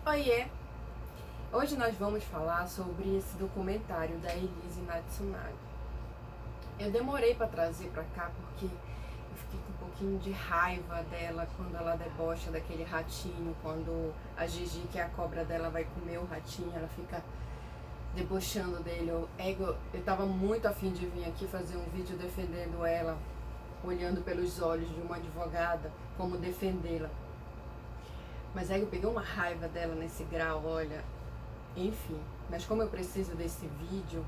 Oiê! Hoje nós vamos falar sobre esse documentário da Elise Natsunaga. Eu demorei para trazer para cá porque eu fiquei com um pouquinho de raiva dela quando ela debocha daquele ratinho, quando a Gigi, que é a cobra dela, vai comer o ratinho, ela fica debochando dele. Eu tava muito afim de vir aqui fazer um vídeo defendendo ela, olhando pelos olhos de uma advogada, como defendê-la. Mas aí eu peguei uma raiva dela nesse grau, olha. Enfim, mas como eu preciso desse vídeo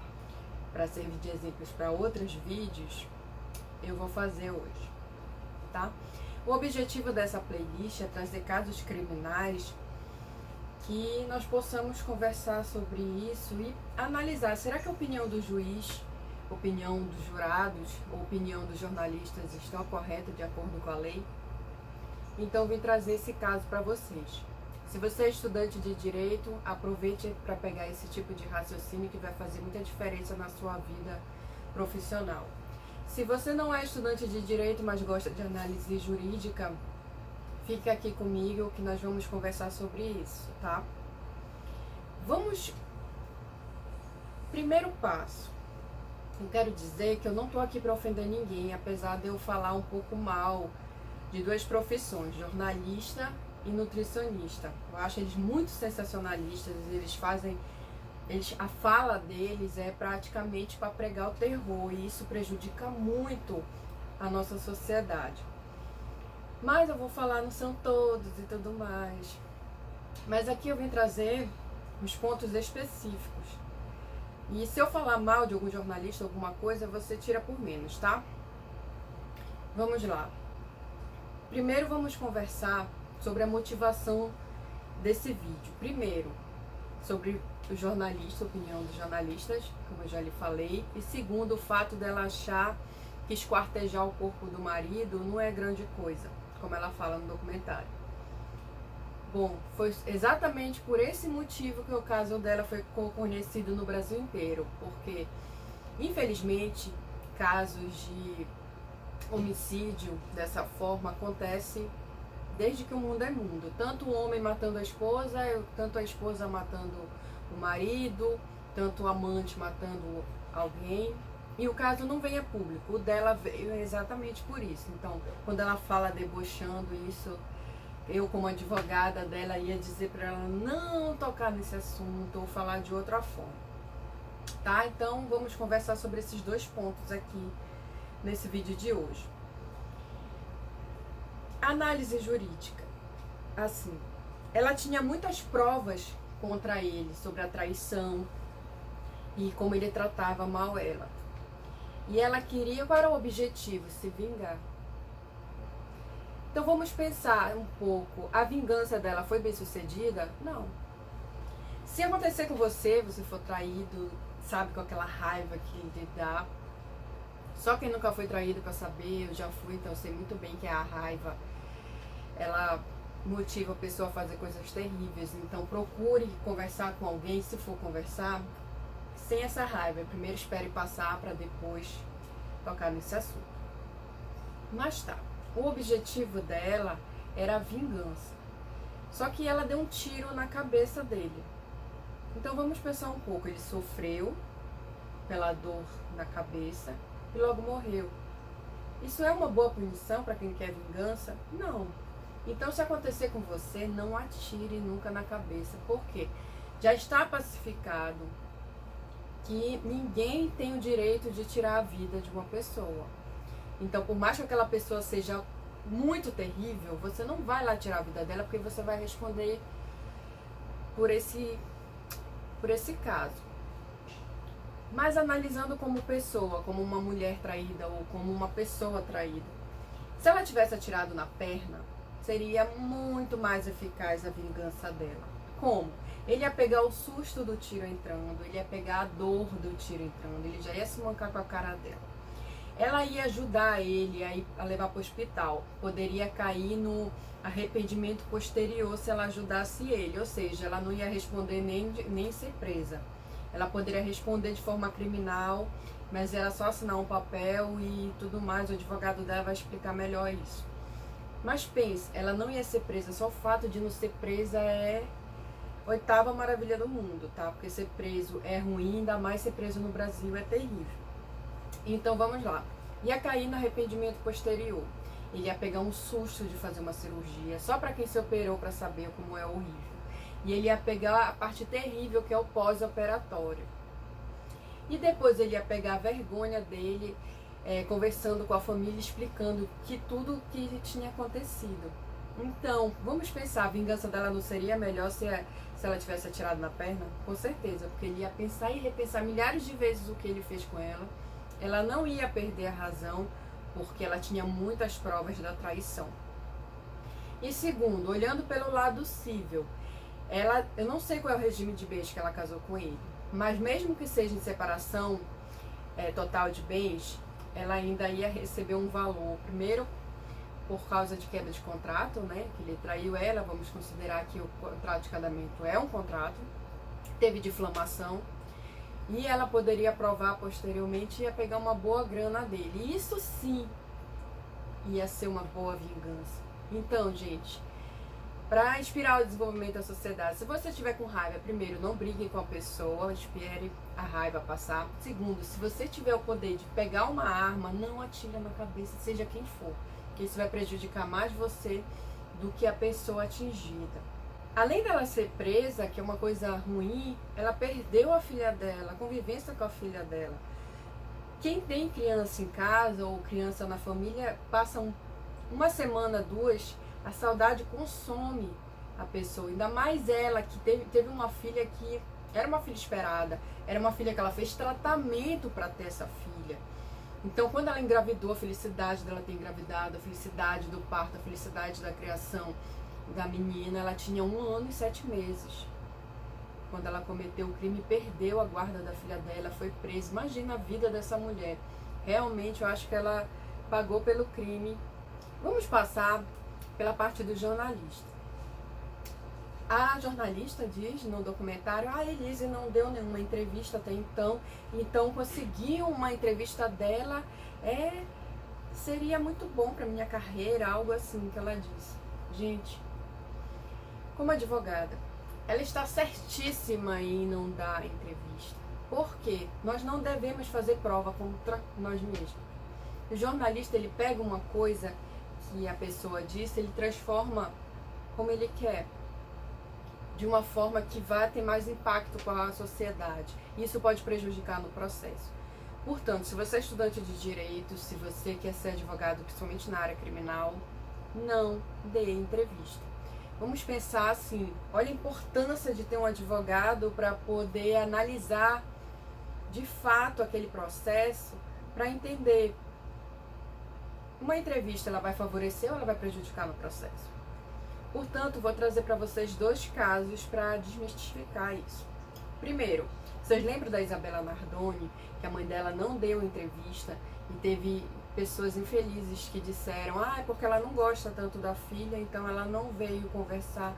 para servir de exemplos para outros vídeos, eu vou fazer hoje, tá? O objetivo dessa playlist é trazer casos criminais que nós possamos conversar sobre isso e analisar, será que a opinião do juiz, opinião dos jurados, ou opinião dos jornalistas estão correta de acordo com a lei? Então vim trazer esse caso para vocês. Se você é estudante de direito, aproveite para pegar esse tipo de raciocínio que vai fazer muita diferença na sua vida profissional. Se você não é estudante de direito, mas gosta de análise jurídica, fique aqui comigo que nós vamos conversar sobre isso, tá? Vamos. Primeiro passo. Eu quero dizer que eu não estou aqui para ofender ninguém, apesar de eu falar um pouco mal de duas profissões, jornalista e nutricionista. Eu acho eles muito sensacionalistas, a fala deles é praticamente para pregar o terror e isso prejudica muito a nossa sociedade. Mas eu vou falar, não são todos e tudo mais. Mas aqui eu vim trazer os pontos específicos. E se eu falar mal de algum jornalista, alguma coisa, você tira por menos, tá? Vamos lá. Primeiro vamos conversar sobre a motivação desse vídeo. Primeiro, sobre o jornalista, a opinião dos jornalistas, como eu já lhe falei. E segundo, o fato dela achar que esquartejar o corpo do marido não é grande coisa, como ela fala no documentário. Bom, foi exatamente por esse motivo que o caso dela ficou conhecido no Brasil inteiro, porque, infelizmente, casos de homicídio dessa forma acontece desde que o mundo é mundo. Tanto o homem matando a esposa, tanto a esposa matando o marido, tanto o amante matando alguém. E o caso não vem a público. O dela veio exatamente por isso. Então, quando ela fala debochando isso, eu como advogada dela ia dizer para ela não tocar nesse assunto ou falar de outra forma. Tá? Então, vamos conversar sobre esses dois pontos aqui nesse vídeo de hoje. Análise jurídica. Assim, ela tinha muitas provas contra ele sobre a traição e como ele tratava mal ela. E ela queria, qual era o objetivo? Se vingar. Então vamos pensar um pouco, a vingança dela foi bem sucedida? Não. Se acontecer com você for traído, sabe, com aquela raiva que lhe dá. Só quem nunca foi traído para saber, eu já fui, então eu sei muito bem que a raiva, ela motiva a pessoa a fazer coisas terríveis. Então procure conversar com alguém, se for conversar, sem essa raiva. Primeiro espere passar para depois tocar nesse assunto. Mas tá, o objetivo dela era a vingança. Só que ela deu um tiro na cabeça dele. Então vamos pensar um pouco, ele sofreu pela dor na cabeça e logo morreu. Isso é uma boa punição para quem quer vingança? Não. Então, se acontecer com você, não atire nunca na cabeça. Por quê? Já está pacificado que ninguém tem o direito de tirar a vida de uma pessoa. Então, por mais que aquela pessoa seja muito terrível, você não vai lá tirar a vida dela, porque você vai responder por esse caso. Mas analisando como pessoa, como uma mulher traída ou como uma pessoa traída, se ela tivesse atirado na perna, seria muito mais eficaz a vingança dela. Como? Ele ia pegar o susto do tiro entrando, ele ia pegar a dor do tiro entrando, ele já ia se mancar com a cara dela. Ela ia ajudar ele a levar para o hospital, poderia cair no arrependimento posterior se ela ajudasse ele, ou seja, ela não ia responder nem ser presa. Ela poderia responder de forma criminal, mas era só assinar um papel e tudo mais, o advogado dela vai explicar melhor isso. Mas pense, ela não ia ser presa, só o fato de não ser presa é oitava maravilha do mundo, tá? Porque ser preso é ruim, ainda mais ser preso no Brasil é terrível. Então vamos lá. Ia cair no arrependimento posterior. Ele ia pegar um susto de fazer uma cirurgia, só para quem se operou para saber como é horrível. E ele ia pegar a parte terrível, que é o pós-operatório. E depois ele ia pegar a vergonha dele, conversando com a família, explicando que tudo que tinha acontecido. Então, vamos pensar, a vingança dela não seria melhor se ela tivesse atirado na perna? Com certeza, porque ele ia pensar e repensar milhares de vezes o que ele fez com ela. Ela não ia perder a razão, porque ela tinha muitas provas da traição. E segundo, olhando pelo lado civil, eu não sei qual é o regime de bens que ela casou com ele, mas mesmo que seja em separação total de bens, ela ainda ia receber um valor, primeiro por causa de quebra de contrato, né, que ele traiu ela, vamos considerar que o contrato de casamento é um contrato, teve difamação, e ela poderia provar posteriormente e ia pegar uma boa grana dele. E isso sim ia ser uma boa vingança. Então, gente, para inspirar o desenvolvimento da sociedade, se você estiver com raiva, primeiro, não brigue com a pessoa, espere a raiva passar. Segundo, se você tiver o poder de pegar uma arma, não atire na cabeça, seja quem for, porque isso vai prejudicar mais você do que a pessoa atingida. Além dela ser presa, que é uma coisa ruim, ela perdeu a filha dela, a convivência com a filha dela. Quem tem criança em casa ou criança na família, passa uma semana, duas, a saudade consome a pessoa. Ainda mais ela, que teve uma filha que era uma filha esperada, era uma filha que ela fez tratamento para ter essa filha. Então, quando ela engravidou, a felicidade dela ter engravidado, a felicidade do parto, a felicidade da criação da menina, ela tinha 1 ano e 7 meses. Quando ela cometeu o crime, perdeu a guarda da filha dela, foi presa. Imagina a vida dessa mulher. Realmente, eu acho que ela pagou pelo crime. Vamos passar pela parte do jornalista. A jornalista diz no documentário, a Elise não deu nenhuma entrevista até então conseguir uma entrevista dela seria muito bom para minha carreira, algo assim que ela disse. Gente, como advogada, ela está certíssima em não dar entrevista. Por quê? Nós não devemos fazer prova contra nós mesmos. O jornalista, ele pega uma coisa que a pessoa disse, ele transforma como ele quer, de uma forma que vai ter mais impacto com a sociedade. Isso pode prejudicar no processo. Portanto, se você é estudante de direito, se você quer ser advogado, principalmente na área criminal, não dê entrevista. Vamos pensar assim, olha a importância de ter um advogado para poder analisar de fato aquele processo, para entender. Uma entrevista, ela vai favorecer ou ela vai prejudicar no processo? Portanto, vou trazer para vocês 2 casos para desmistificar isso. Primeiro, vocês lembram da Isabela Nardoni, que a mãe dela não deu entrevista e teve pessoas infelizes que disseram, é porque ela não gosta tanto da filha, então ela não veio conversar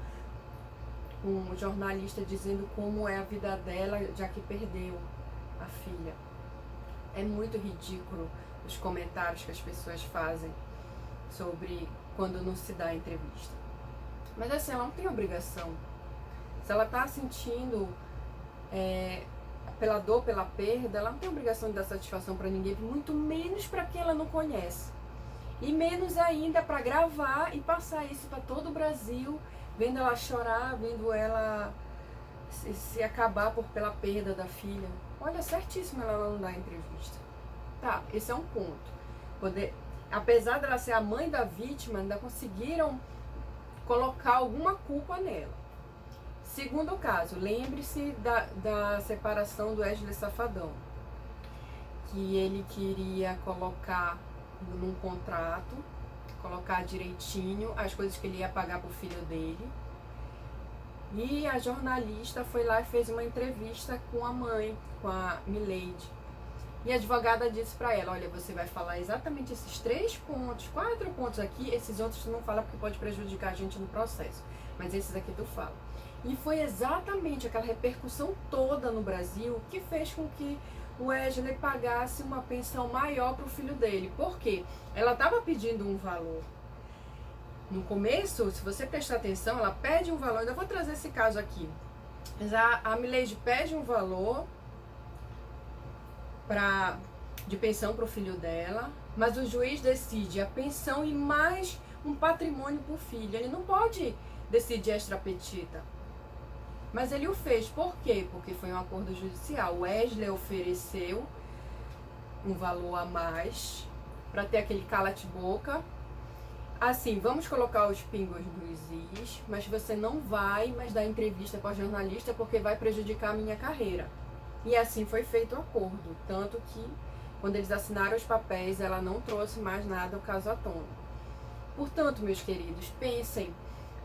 com um jornalista dizendo como é a vida dela, já que perdeu a filha. É muito ridículo os comentários que as pessoas fazem sobre quando não se dá entrevista. Mas assim, ela não tem obrigação. Se ela está sentindo pela dor, pela perda, ela não tem obrigação de dar satisfação para ninguém, muito menos para quem ela não conhece. E menos ainda para gravar e passar isso para todo o Brasil, vendo ela chorar, vendo ela se acabar pela perda da filha. Olha, certíssimo ela não dar entrevista. Tá, esse é um ponto. Apesar dela ser a mãe da vítima, ainda conseguiram colocar alguma culpa nela. Segundo caso, lembre-se da separação do Wesley Safadão, que ele queria colocar num contrato, colocar direitinho as coisas que ele ia pagar pro filho dele. E a jornalista foi lá e fez uma entrevista com a mãe, com a Mileide. E a advogada disse para ela, olha, você vai falar exatamente esses 3 pontos, 4 pontos aqui, esses outros tu não fala porque pode prejudicar a gente no processo, mas esses aqui tu fala. E foi exatamente aquela repercussão toda no Brasil que fez com que o Wesley pagasse uma pensão maior para o filho dele. Por quê? Ela estava pedindo um valor. No começo, se você prestar atenção, ela pede um valor. Ainda vou trazer esse caso aqui. Mas a Mileide pede um valor de pensão para o filho dela, mas o juiz decide a pensão e mais um patrimônio para o filho. Ele não pode decidir extra petita. Mas ele o fez. Por quê? Porque foi um acordo judicial. O Wesley ofereceu um valor a mais para ter aquele cala-te-boca. Assim, vamos colocar os pingos nos is, mas você não vai mais dar entrevista para jornalista porque vai prejudicar a minha carreira. E assim foi feito o acordo. Tanto que, quando eles assinaram os papéis, ela não trouxe mais nada ao caso à tona. Portanto, meus queridos, pensem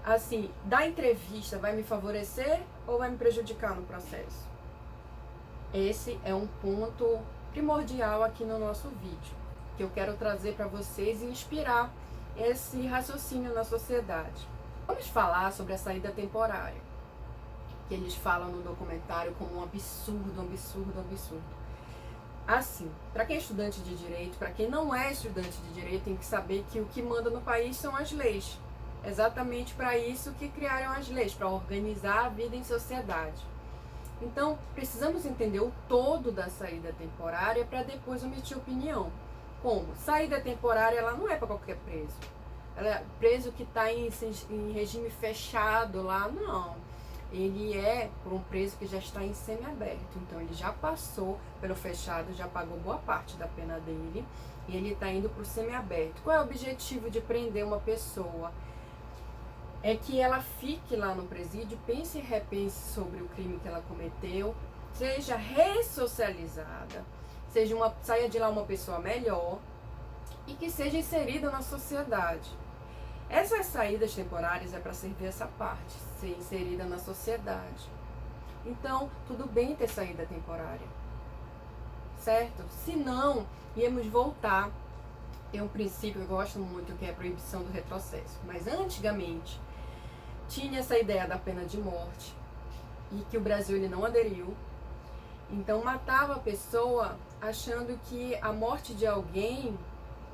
assim, dar entrevista vai me favorecer ou vai me prejudicar no processo? Esse é um ponto primordial aqui no nosso vídeo, que eu quero trazer para vocês e inspirar esse raciocínio na sociedade. Vamos falar sobre a saída temporária, que eles falam no documentário como um absurdo, um absurdo, um absurdo. Assim, para quem é estudante de direito, para quem não é estudante de direito, tem que saber que o que manda no país são as leis. Exatamente para isso que criaram as leis, para organizar a vida em sociedade. Então, precisamos entender o todo da saída temporária para depois emitir opinião. Como? Saída temporária, ela não é para qualquer preso. Ela é preso que está em regime fechado lá, não. Ele é por um preso que já está em semiaberto. Então, ele já passou pelo fechado, já pagou boa parte da pena dele e ele está indo para o semiaberto. Qual é o objetivo de prender uma pessoa? É que ela fique lá no presídio, pense e repense sobre o crime que ela cometeu, seja ressocializada, saia de lá uma pessoa melhor e que seja inserida na sociedade. Essas saídas temporárias é para servir essa parte, ser inserida na sociedade. Então, tudo bem ter saída temporária, certo? Se não, íamos voltar. Tem um princípio que eu gosto muito, que é a proibição do retrocesso. Mas antigamente, tinha essa ideia da pena de morte e que o Brasil ele não aderiu. Então matava a pessoa achando que a morte de alguém,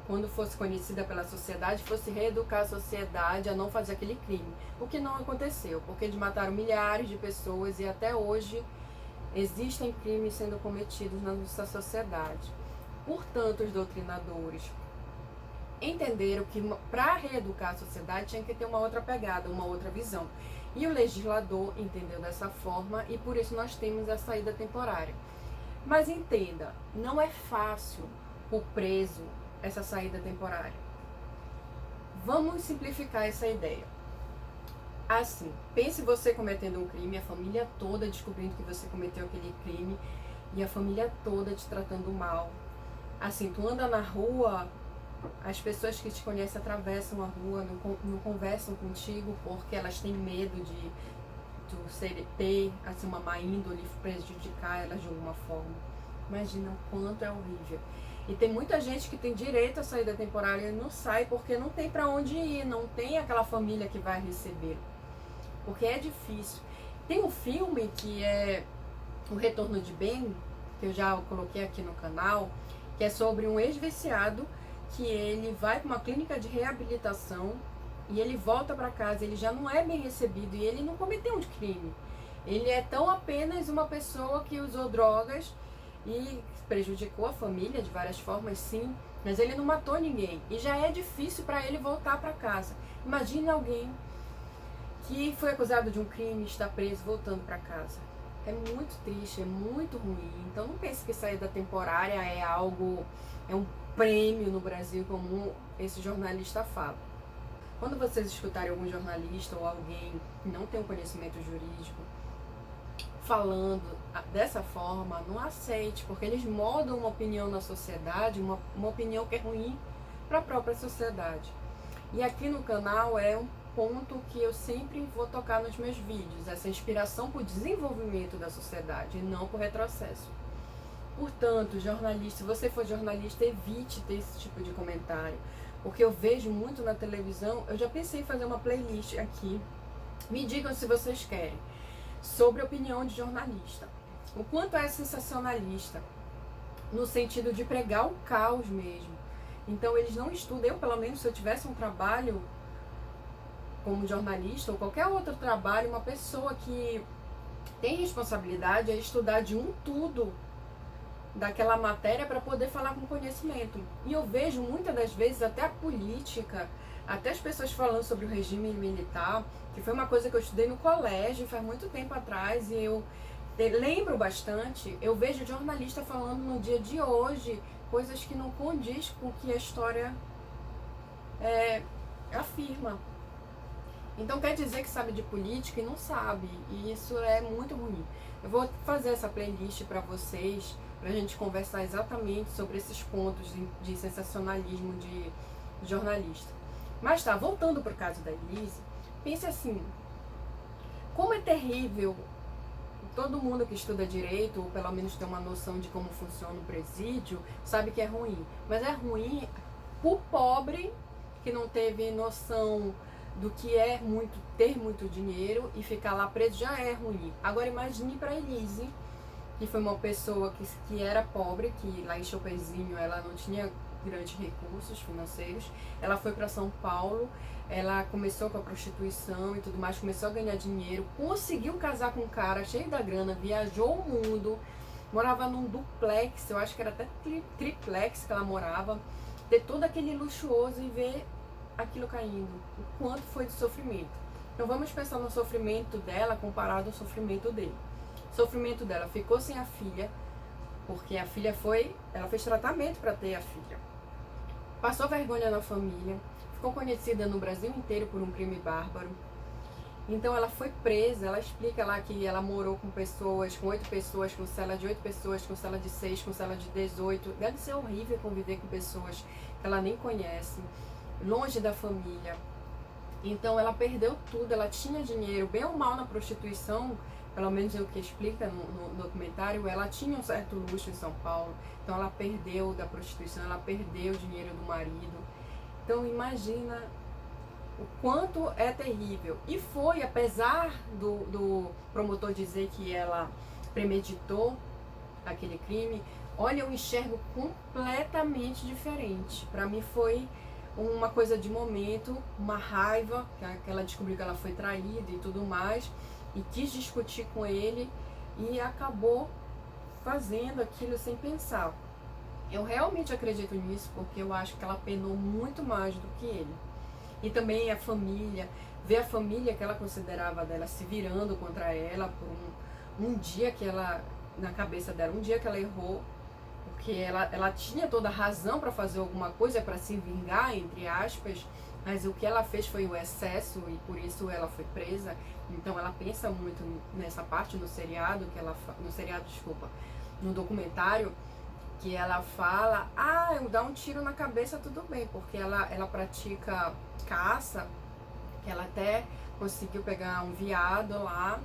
quando fosse conhecida pela sociedade, fosse reeducar a sociedade a não fazer aquele crime. O que não aconteceu, porque eles mataram milhares de pessoas e até hoje existem crimes sendo cometidos na nossa sociedade. Portanto, os doutrinadores entenderam que para reeducar a sociedade tinha que ter uma outra pegada, uma outra visão. E o legislador entendeu dessa forma e por isso nós temos a saída temporária. Mas entenda, não é fácil o preso essa saída temporária. Vamos simplificar essa ideia. Assim, pense você cometendo um crime, a família toda descobrindo que você cometeu aquele crime e a família toda te tratando mal. Assim, tu anda na rua, as pessoas que te conhecem atravessam a rua, não conversam contigo porque elas têm medo de ter assim, uma má índole, prejudicar elas de alguma forma. Imagina o quanto é horrível. E tem muita gente que tem direito à saída temporária e não sai porque não tem para onde ir, não tem aquela família que vai receber. Porque é difícil. Tem um filme que é O Retorno de Ben, que eu já coloquei aqui no canal, que é sobre um ex-viciado que ele vai para uma clínica de reabilitação e ele volta para casa, ele já não é bem recebido e ele não cometeu um crime. Ele é tão apenas uma pessoa que usou drogas e prejudicou a família de várias formas, sim, mas ele não matou ninguém e já é difícil para ele voltar para casa. Imagina alguém que foi acusado de um crime e está preso voltando para casa. É muito triste, é muito ruim. Então não pense que saída temporária é algo, é um prêmio no Brasil, como esse jornalista fala. Quando vocês escutarem algum jornalista ou alguém que não tem um conhecimento jurídico falando dessa forma, não aceite, porque eles moldam uma opinião na sociedade, uma opinião que é ruim para a própria sociedade. E aqui no canal é um ponto que eu sempre vou tocar nos meus vídeos, essa inspiração para o desenvolvimento da sociedade e não para o retrocesso. Portanto, jornalista, se você for jornalista, evite ter esse tipo de comentário, porque eu vejo muito na televisão. Eu já pensei em fazer uma playlist aqui, me digam se vocês querem, sobre opinião de jornalista. O quanto é sensacionalista, no sentido de pregar o caos mesmo. Então eles não estudam. Eu, pelo menos, se eu tivesse um trabalho como jornalista ou qualquer outro trabalho, uma pessoa que tem responsabilidade é estudar de um tudo daquela matéria para poder falar com conhecimento. E eu vejo muitas das vezes até a política, até as pessoas falando sobre o regime militar, que foi uma coisa que eu estudei no colégio faz muito tempo atrás, e eu lembro bastante. Eu vejo jornalista falando no dia de hoje coisas que não condiz com o que a história afirma. Então quer dizer que sabe de política e não sabe, e isso é muito ruim. Eu vou fazer essa playlist para vocês, para a gente conversar exatamente sobre esses pontos de sensacionalismo de jornalista. Mas tá, voltando para o caso da Elise, pense assim, como é terrível, todo mundo que estuda direito, ou pelo menos tem uma noção de como funciona o presídio, sabe que é ruim. Mas é ruim pro pobre que não teve noção do que é ter muito dinheiro e ficar lá preso, já é ruim. Agora imagine para Elise, que foi uma pessoa que era pobre, que lá em Chopezinho ela não tinha grandes recursos financeiros. Ela foi para São Paulo, ela começou com a prostituição e tudo mais, começou a ganhar dinheiro, conseguiu casar com um cara cheio da grana, viajou o mundo, morava num duplex, eu acho que era até triplex que ela morava, ter todo aquele luxuoso e ver aquilo caindo, o quanto foi de sofrimento. Então vamos pensar no sofrimento dela comparado ao sofrimento dele. O sofrimento dela, ficou sem a filha, porque a filha ela fez tratamento para ter a filha. Passou vergonha na família, ficou conhecida no Brasil inteiro por um crime bárbaro. Então ela foi presa, ela explica lá que ela morou com pessoas, com 8 pessoas, com cela de 8 pessoas, com cela de 6, com cela de 18. Deve ser horrível conviver com pessoas que ela nem conhece, longe da família. Então ela perdeu tudo, ela tinha dinheiro, bem ou mal na prostituição, pelo menos é o que explica no documentário, ela tinha um certo luxo em São Paulo, então ela perdeu da prostituição, ela perdeu o dinheiro do marido. Então imagina o quanto é terrível. E foi, apesar do promotor dizer que ela premeditou aquele crime, olha, eu enxergo completamente diferente. Para mim foi uma coisa de momento, uma raiva, que ela descobriu que ela foi traída e tudo mais, e quis discutir com ele e acabou fazendo aquilo sem pensar. Eu realmente acredito nisso, porque eu acho que ela penou muito mais do que ele. E também a família, ver a família que ela considerava dela se virando contra ela por um dia que ela, na cabeça dela, um dia que ela errou, porque ela tinha toda a razão para fazer alguma coisa, para se vingar, entre aspas, mas o que ela fez foi o excesso e por isso ela foi presa. Então ela pensa muito nessa parte no seriado, no documentário, que ela fala, eu dar um tiro na cabeça tudo bem, porque ela pratica caça, que ela até conseguiu pegar um veado lá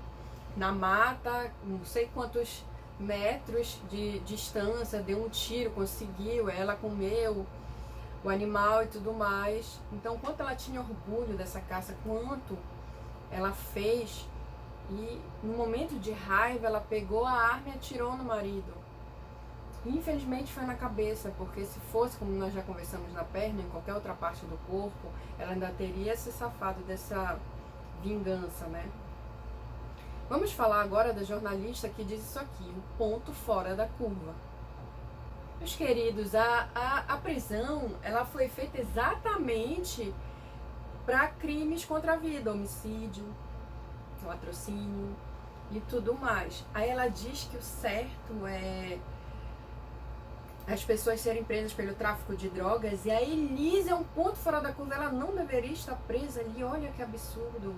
na mata, não sei quantos metros de distância, deu um tiro, conseguiu, ela comeu o animal e tudo mais. Então, quanto ela tinha orgulho dessa caça, quanto ela fez, e no momento de raiva ela pegou a arma e atirou no marido. Infelizmente foi na cabeça, porque se fosse, como nós já conversamos, na perna, em qualquer outra parte do corpo, ela ainda teria se safado dessa vingança, né? Vamos falar agora da jornalista que diz isso aqui, um ponto fora da curva. Meus queridos, a prisão, ela foi feita exatamente para crimes contra a vida, homicídio, latrocínio e tudo mais. Aí ela diz que o certo é as pessoas serem presas pelo tráfico de drogas, e a Elise é um ponto fora da curva, ela não deveria estar presa ali, olha que absurdo.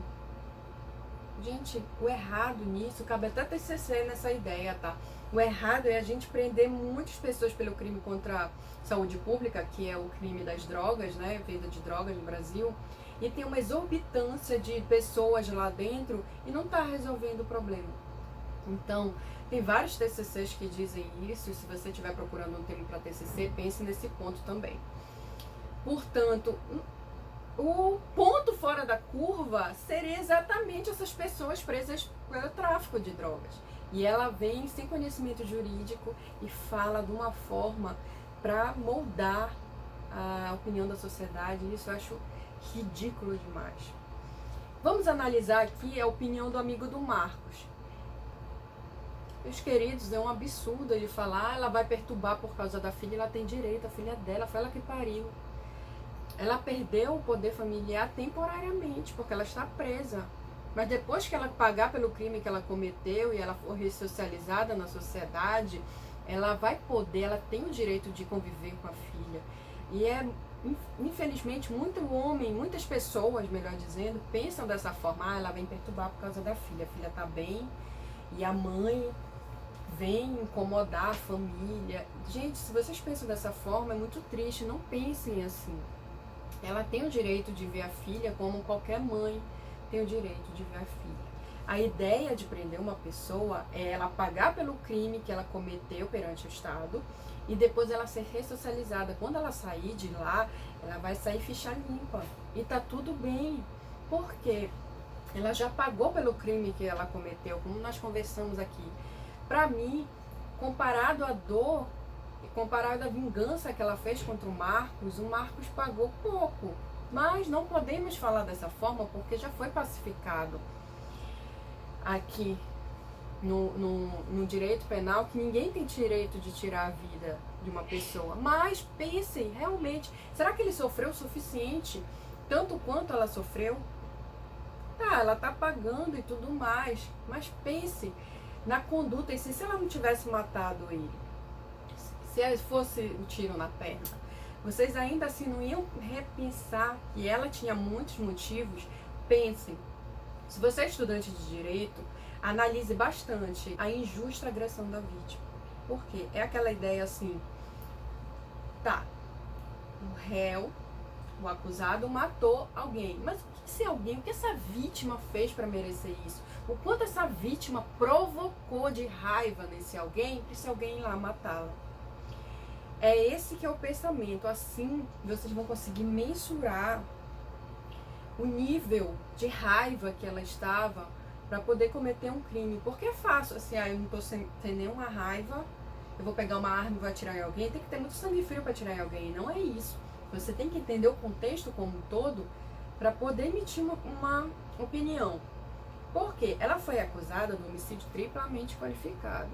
Gente, o errado nisso, cabe até TCC nessa ideia, tá? O errado é a gente prender muitas pessoas pelo crime contra a saúde pública, que é o crime das drogas, né, venda de drogas no Brasil, e tem uma exorbitância de pessoas lá dentro e não tá resolvendo o problema. Então, tem vários TCCs que dizem isso, e se você estiver procurando um tema para TCC, pense nesse ponto também. Portanto, o ponto fora da curva seria exatamente essas pessoas presas pelo tráfico de drogas. E ela vem sem conhecimento jurídico e fala de uma forma para moldar a opinião da sociedade, e isso eu acho ridículo demais. Vamos analisar aqui a opinião do amigo do Marcos. Meus queridos, é um absurdo ele falar, ela vai perturbar por causa da filha, ela tem direito, a filha é dela, foi ela que pariu. Ela perdeu o poder familiar temporariamente, porque ela está presa. Mas depois que ela pagar pelo crime que ela cometeu e ela for ressocializada na sociedade, ela vai poder, ela tem o direito de conviver com a filha. E infelizmente, muito homem, muitas pessoas, melhor dizendo, pensam dessa forma, ela vem perturbar por causa da filha. A filha tá bem e a mãe vem incomodar a família. Gente, se vocês pensam dessa forma, é muito triste, não pensem assim. Ela tem o direito de ver a filha como qualquer mãe tem o direito de ver a filha. A ideia de prender uma pessoa é ela pagar pelo crime que ela cometeu perante o Estado e depois ela ser ressocializada. Quando ela sair de lá, ela vai sair ficha limpa. E tá tudo bem. Por quê? Ela já pagou pelo crime que ela cometeu, como nós conversamos aqui. Para mim, comparado à dor, comparado à vingança que ela fez contra o Marcos pagou pouco. Mas não podemos falar dessa forma porque já foi pacificado aqui no direito penal que ninguém tem direito de tirar a vida de uma pessoa. Mas pensem, realmente, será que ele sofreu o suficiente, tanto quanto ela sofreu? Tá, ela tá pagando e tudo mais, mas pense na conduta e se ela não tivesse matado ele, se fosse o tiro na perna, vocês ainda assim não iam repensar que ela tinha muitos motivos? Pensem, se você é estudante de direito, analise bastante a injusta agressão da vítima. Por quê? É aquela ideia assim, tá, o réu, o acusado matou alguém, mas o que esse alguém, o que essa vítima fez para merecer isso? O quanto essa vítima provocou de raiva nesse alguém, para esse alguém ir lá matá-la? É esse que é o pensamento. Assim vocês vão conseguir mensurar o nível de raiva que ela estava para poder cometer um crime. Porque é fácil, assim, eu não tô sem nenhuma raiva, eu vou pegar uma arma e vou atirar em alguém. Tem que ter muito sangue frio para atirar em alguém. Não é isso. Você tem que entender o contexto como um todo para poder emitir uma opinião. Porque ela foi acusada do homicídio triplamente qualificado.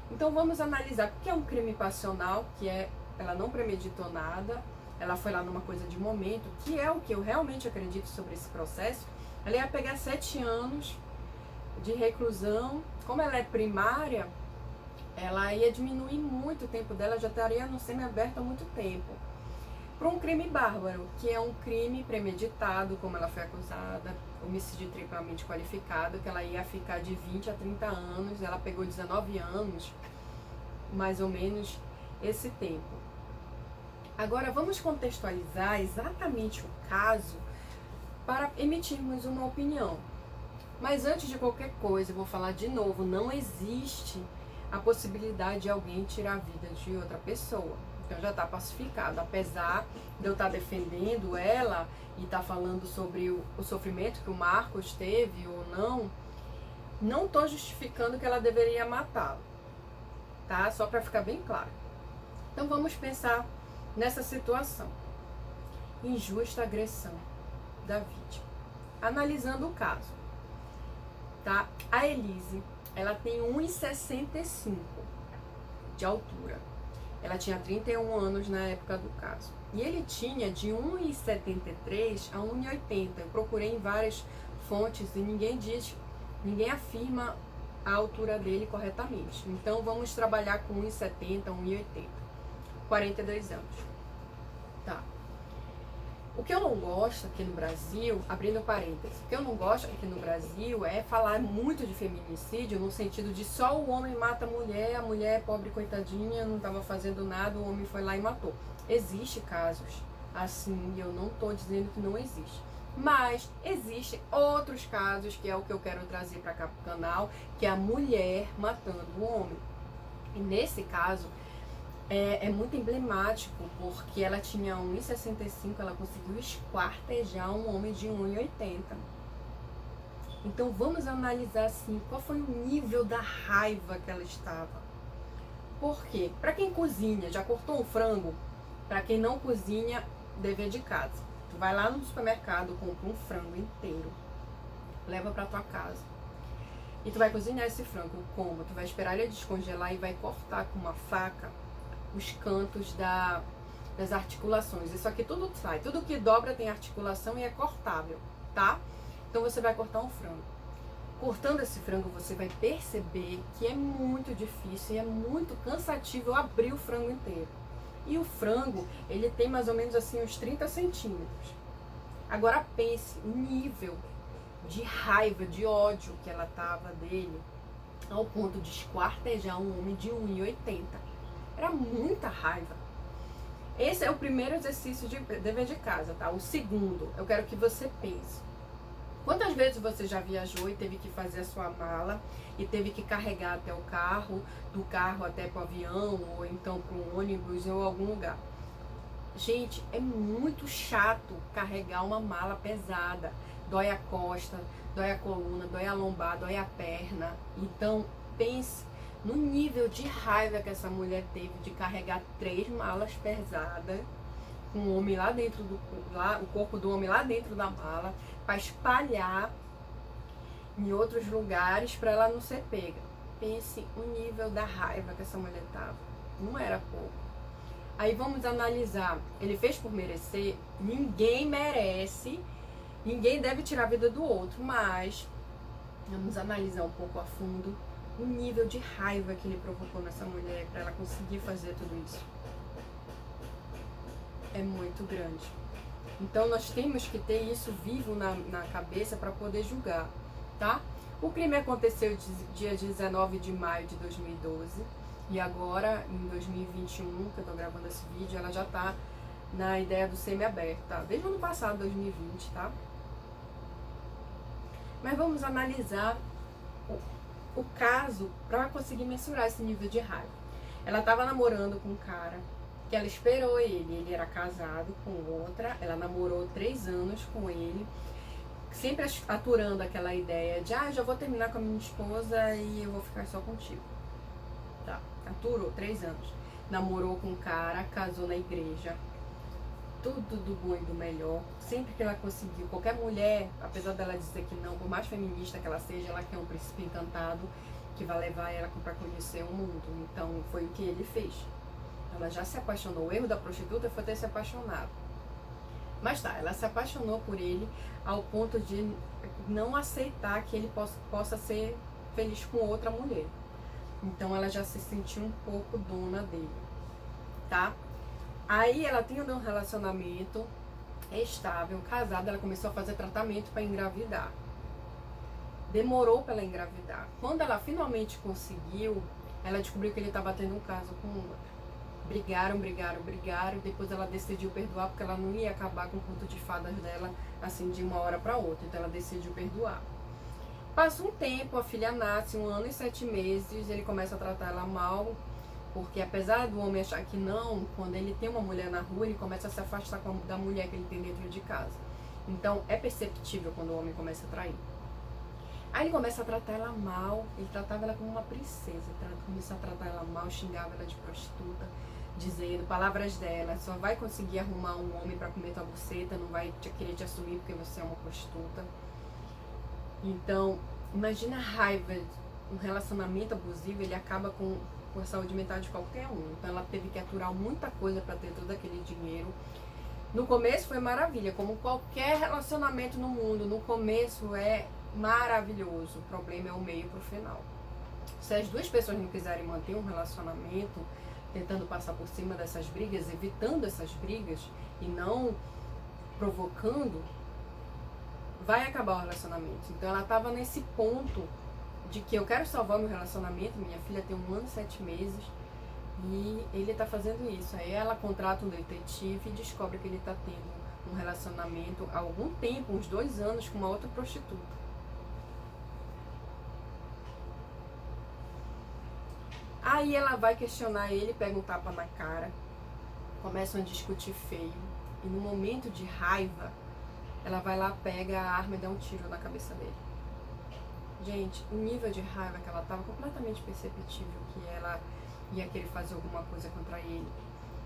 Então vamos analisar o que é um crime passional, que é ela não premeditou nada, ela foi lá numa coisa de momento, que é o que eu realmente acredito sobre esse processo. Ela ia pegar 7 anos de reclusão. Como ela é primária, ela ia diminuir muito o tempo dela, já estaria no semiaberto há muito tempo. Para um crime bárbaro, que é um crime premeditado, como ela foi acusada, homicídio triplamente qualificado, que ela ia ficar de 20 a 30 anos, ela pegou 19 anos, mais ou menos esse tempo. Agora vamos contextualizar exatamente o caso para emitirmos uma opinião. Mas antes de qualquer coisa, eu vou falar de novo, não existe a possibilidade de alguém tirar a vida de outra pessoa. Então já está pacificado, apesar de eu estar defendendo ela e estar falando sobre o sofrimento que o Marcos teve ou não estou justificando que ela deveria matá-lo, tá? Só para ficar bem claro. Então vamos pensar nessa situação. Injusta agressão da vítima. Analisando o caso, tá? A Elise, ela tem 1,65 de altura. Ela tinha 31 anos na época do caso. E ele tinha de 1,73 a 1,80. Eu procurei em várias fontes e ninguém afirma a altura dele corretamente. Então vamos trabalhar com 1,70, 1,80. 42 anos. Tá. O que eu não gosto aqui no Brasil, abrindo parênteses, o que eu não gosto aqui no Brasil é falar muito de feminicídio no sentido de só o homem mata a mulher é pobre coitadinha, não estava fazendo nada, o homem foi lá e matou. Existe casos assim, e eu não estou dizendo que não existe. Mas existem outros casos, que é o que eu quero trazer para cá pro canal, que é a mulher matando o homem. E nesse caso, é muito emblemático, porque ela tinha 1,65, ela conseguiu esquartejar um homem de 1,80. Então vamos analisar assim, qual foi o nível da raiva que ela estava. Por quê? Para quem cozinha, já cortou um frango? Para quem não cozinha, dever de casa. Tu vai lá no supermercado, compra um frango inteiro, leva para tua casa. E tu vai cozinhar esse frango como? Tu vai esperar ele descongelar e vai cortar com uma faca os cantos das articulações. Isso aqui tudo sai. Tudo que dobra tem articulação e é cortável, tá? Então você vai cortar um frango. Cortando esse frango, você vai perceber que é muito difícil e é muito cansativo abrir o frango inteiro. E o frango, ele tem mais ou menos assim uns 30 centímetros. Agora pense o nível de raiva, de ódio que ela tava dele, ao ponto de esquartejar um homem de 1,80. Era muita raiva. Esse é o primeiro exercício de dever de casa, tá? O segundo, eu quero que você pense. Quantas vezes você já viajou e teve que fazer a sua mala e teve que carregar até o carro, do carro até para o avião, ou então para um ônibus ou algum lugar? Gente, é muito chato carregar uma mala pesada. Dói a costa, dói a coluna, dói a lombar, dói a perna. Então, pense no nível de raiva que essa mulher teve de carregar 3 malas pesadas, com o homem lá dentro o corpo do homem lá dentro da mala, para espalhar em outros lugares para ela não ser pega. Pense o nível da raiva que essa mulher tava. Não era pouco. Aí vamos analisar. Ele fez por merecer? Ninguém merece. Ninguém deve tirar a vida do outro, mas vamos analisar um pouco a fundo o nível de raiva que ele provocou nessa mulher para ela conseguir fazer tudo isso. É muito grande. Então nós temos que ter isso vivo na cabeça para poder julgar, tá? O crime aconteceu dia 19 de maio de 2012 e agora, em 2021, que eu tô gravando esse vídeo, ela já tá na ideia do semi-aberto, tá? Desde o ano passado, 2020, tá? Mas vamos analisar o caso para conseguir mensurar esse nível de raiva. Ela estava namorando com um cara que ela esperou ele era casado com outra, ela namorou 3 anos com ele, sempre aturando aquela ideia de já vou terminar com a minha esposa e eu vou ficar só contigo. Tá, aturou 3 anos. Namorou com um cara, casou na igreja, tudo do bom e do melhor. Sempre que ela conseguiu, qualquer mulher, apesar dela dizer que não, por mais feminista que ela seja, ela quer um príncipe encantado que vai levar ela para conhecer o mundo. Então foi o que ele fez. Ela já se apaixonou. O erro da prostituta foi ter se apaixonado. Mas tá, ela se apaixonou por ele ao ponto de não aceitar que ele possa ser feliz com outra mulher. Então ela já se sentiu um pouco dona dele, tá? Aí ela tinha um relacionamento estável, casada, ela começou a fazer tratamento para engravidar. Demorou para ela engravidar. Quando ela finalmente conseguiu, ela descobriu que ele estava tendo um caso com outra. Brigaram, depois ela decidiu perdoar porque ela não ia acabar com o conto de fadas dela assim de uma hora para outra, então ela decidiu perdoar. Passa um tempo, a filha nasce, 1 ano e 7 meses, ele começa a tratar ela mal, porque apesar do homem achar que não, quando ele tem uma mulher na rua, ele começa a se afastar da mulher que ele tem dentro de casa. Então é perceptível quando o homem começa a trair. Aí ele começa a tratar ela mal, ele tratava ela como uma princesa, começou a tratar ela mal, xingava ela de prostituta, dizendo palavras dela, só vai conseguir arrumar um homem para comer tua buceta, não vai querer te assumir porque você é uma prostituta. Então, imagina a raiva, um relacionamento abusivo, ele acaba com a saúde mental de qualquer um. Então ela teve que aturar muita coisa para ter todo aquele dinheiro. No começo foi maravilha, como qualquer relacionamento no mundo, no começo é maravilhoso, o problema é o meio pro final. Se as duas pessoas não quiserem manter um relacionamento, tentando passar por cima dessas brigas, evitando essas brigas e não provocando, vai acabar o relacionamento. Então ela estava nesse ponto de que eu quero salvar meu relacionamento, minha filha tem 1 ano e 7 meses e ele está fazendo isso. Aí ela contrata um detetive e descobre que ele está tendo um relacionamento há algum tempo, uns 2 anos, com uma outra prostituta. Aí ela vai questionar ele, pega um tapa na cara, começam a discutir feio e no momento de raiva ela vai lá, pega a arma e dá um tiro na cabeça dele. Gente, o nível de raiva que ela estava, completamente perceptível que ela ia querer fazer alguma coisa contra ele.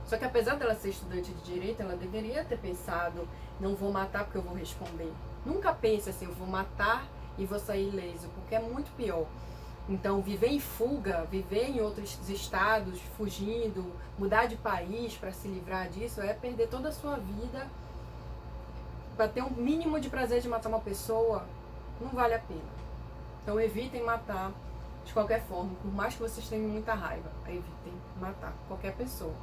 Só que apesar dela ser estudante de direito, ela deveria ter pensado, não vou matar porque eu vou responder. Nunca pense assim, eu vou matar e vou sair ileso, porque é muito pior. Então, viver em fuga, viver em outros estados, fugindo, mudar de país para se livrar disso, é perder toda a sua vida. Para ter um mínimo de prazer de matar uma pessoa, não vale a pena. Então, evitem matar de qualquer forma, por mais que vocês tenham muita raiva, evitem matar qualquer pessoa,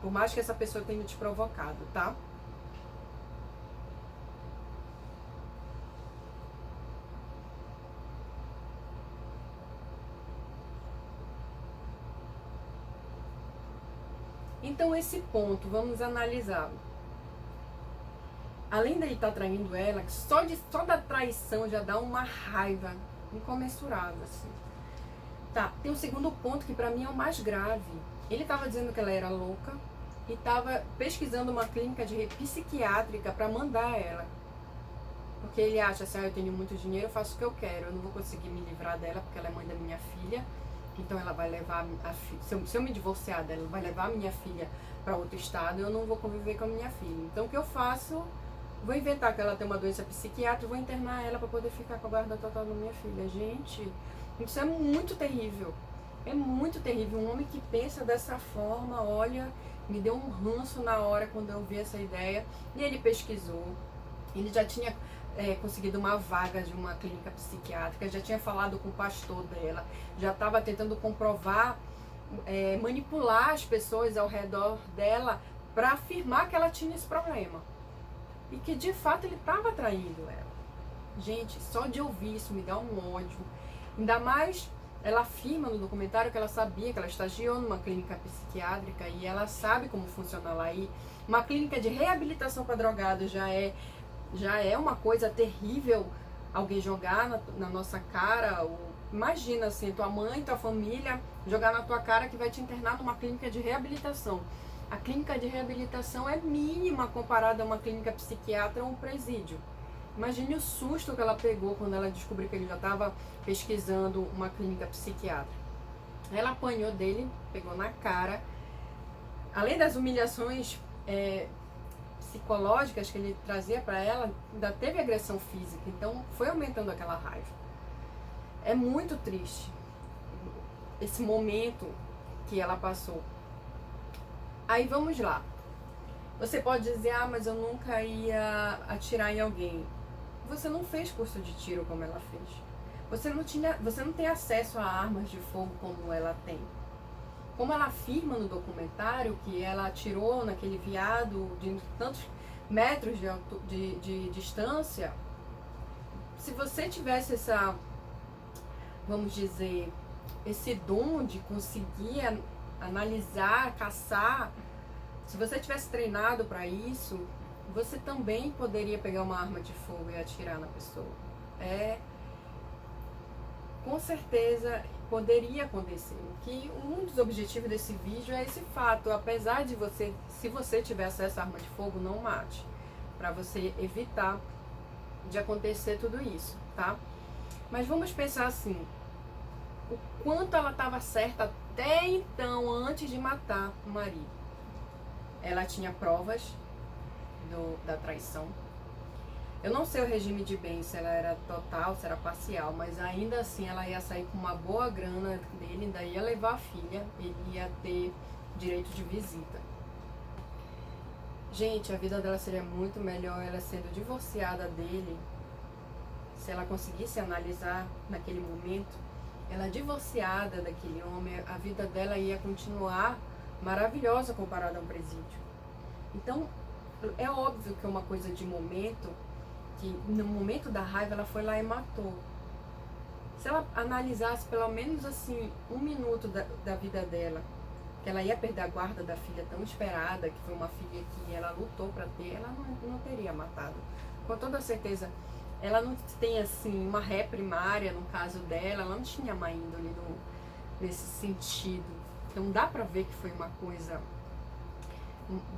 por mais que essa pessoa tenha te provocado, tá? Então, esse ponto, vamos analisá-lo. Além dele estar traindo ela, só da traição já dá uma raiva incomensurável, assim. Tá, tem um segundo ponto que pra mim é o mais grave. Ele estava dizendo que ela era louca e estava pesquisando uma clínica de psiquiátrica para mandar ela. Porque ele acha assim, eu tenho muito dinheiro, eu faço o que eu quero, eu não vou conseguir me livrar dela porque ela é mãe da minha filha. Então ela vai levar a filha, se eu me divorciar dela, ela vai levar a minha filha para outro estado e eu não vou conviver com a minha filha. Então o que eu faço? Vou inventar que ela tem uma doença psiquiátrica, vou internar ela para poder ficar com a guarda total da minha filha. Gente, isso é muito terrível. É muito terrível. Um homem que pensa dessa forma, olha, me deu um ranço na hora quando eu vi essa ideia. E ele pesquisou. Ele já tinha conseguido uma vaga de uma clínica psiquiátrica, já tinha falado com o pastor dela, já estava tentando comprovar, manipular as pessoas ao redor dela para afirmar que ela tinha esse problema. E que de fato ele estava traindo ela. Gente, só de ouvir isso me dá um ódio. Ainda mais, ela afirma no documentário que ela sabia que ela estagiou numa clínica psiquiátrica e ela sabe como funciona lá. E uma clínica de reabilitação para drogados já é uma coisa terrível alguém jogar na nossa cara. Imagina assim, tua mãe, tua família jogar na tua cara que vai te internar numa clínica de reabilitação. A clínica de reabilitação é mínima comparada a uma clínica psiquiátrica ou um presídio. Imagine o susto que ela pegou quando ela descobriu que ele já estava pesquisando uma clínica psiquiátrica. Ela apanhou dele, pegou na cara. Além das humilhações psicológicas que ele trazia para ela, ainda teve agressão física. Então foi aumentando aquela raiva. É muito triste esse momento que ela passou. Aí vamos lá. Você pode dizer, mas eu nunca ia atirar em alguém. Você não fez curso de tiro como ela fez. Você não tem acesso a armas de fogo como ela tem. Como ela afirma no documentário que ela atirou naquele veado de tantos metros de distância, se você tivesse vamos dizer, esse dom de conseguir analisar, caçar, se você tivesse treinado para isso, você também poderia pegar uma arma de fogo e atirar na pessoa. Com certeza poderia acontecer. Que um dos objetivos desse vídeo é esse fato, apesar de se você tiver acesso à arma de fogo, não mate, para você evitar de acontecer tudo isso, tá? Mas vamos pensar assim, o quanto ela estava certa até então, antes de matar o marido. Ela tinha provas da traição. Eu não sei o regime de bens, se ela era total, se era parcial, mas ainda assim ela ia sair com uma boa grana dele, ainda ia levar a filha, ele ia ter direito de visita. Gente, a vida dela seria muito melhor ela sendo divorciada dele, se ela conseguisse analisar naquele momento, ela divorciada daquele homem, a vida dela ia continuar maravilhosa comparada a um presídio. Então, é óbvio que é uma coisa de momento, que no momento da raiva ela foi lá e matou. Se ela analisasse pelo menos assim, 1 minuto da vida dela, que ela ia perder a guarda da filha tão esperada, que foi uma filha que ela lutou para ter, ela não teria matado. Com toda certeza, ela não tem assim uma ré primária no caso dela, ela não tinha má índole nesse sentido. Então dá pra ver que foi uma coisa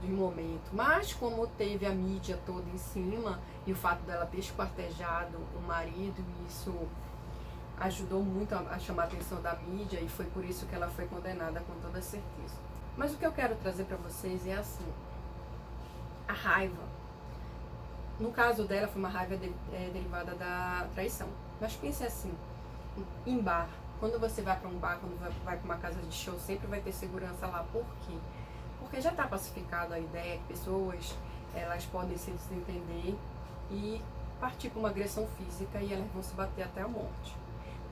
de momento. Mas como teve a mídia toda em cima e o fato dela ter esquartejado o marido, isso ajudou muito a chamar a atenção da mídia e foi por isso que ela foi condenada com toda certeza. Mas o que eu quero trazer pra vocês é assim, a raiva. No caso dela foi uma raiva derivada da traição. Mas pense assim, em bar. Quando você vai para um bar, quando vai para uma casa de show, sempre vai ter segurança lá. Por quê? Porque já está pacificada a ideia que pessoas, elas podem se desentender e partir para uma agressão física e elas vão se bater até a morte.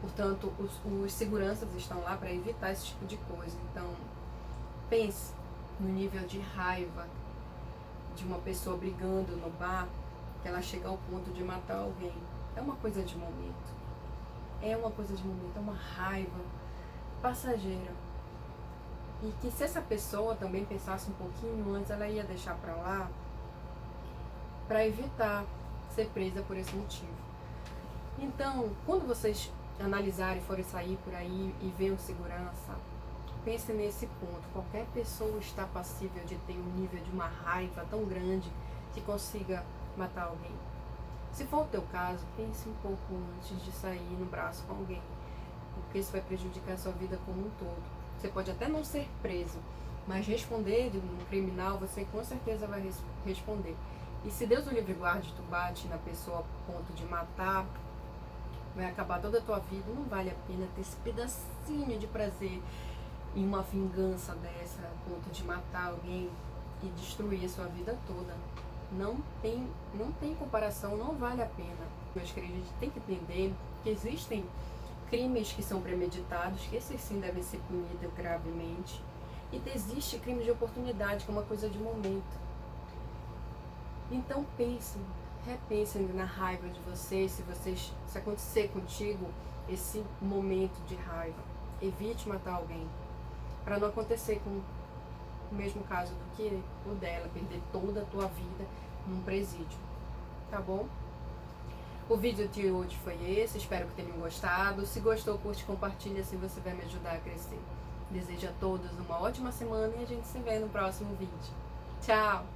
Portanto, os seguranças estão lá para evitar esse tipo de coisa. Então, pense no nível de raiva de uma pessoa brigando no bar, que ela chega ao ponto de matar alguém. É uma coisa de momento. É uma coisa de momento, é uma raiva passageira. E que se essa pessoa também pensasse um pouquinho antes, ela ia deixar pra lá para evitar ser presa por esse motivo. Então, quando vocês analisarem, forem sair por aí e verem segurança, pense nesse ponto. Qualquer pessoa está passível de ter um nível de uma raiva tão grande que consiga matar alguém. Se for o teu caso, pense um pouco antes de sair no braço com alguém, porque isso vai prejudicar a sua vida como um todo. Você pode até não ser preso, mas responder de um criminal, você com certeza vai responder. E se Deus o livre guarde, tu bate na pessoa a ponto de matar, vai acabar toda a tua vida. Não vale a pena ter esse pedacinho de prazer em uma vingança dessa, a ponto de matar alguém e destruir a sua vida toda. Não tem comparação, não vale a pena. Meus queridos, a gente tem que entender que existem crimes que são premeditados, que esses sim devem ser punidos gravemente. E existe crime de oportunidade, que é uma coisa de momento. Então repensem na raiva de vocês, se acontecer contigo esse momento de raiva. Evite matar alguém, para não acontecer com o mesmo caso do que o dela, perder toda a tua vida num presídio, tá bom? O vídeo de hoje foi esse, espero que tenham gostado. Se gostou, curte, compartilha, assim você vai me ajudar a crescer. Desejo a todos uma ótima semana e a gente se vê no próximo vídeo. Tchau!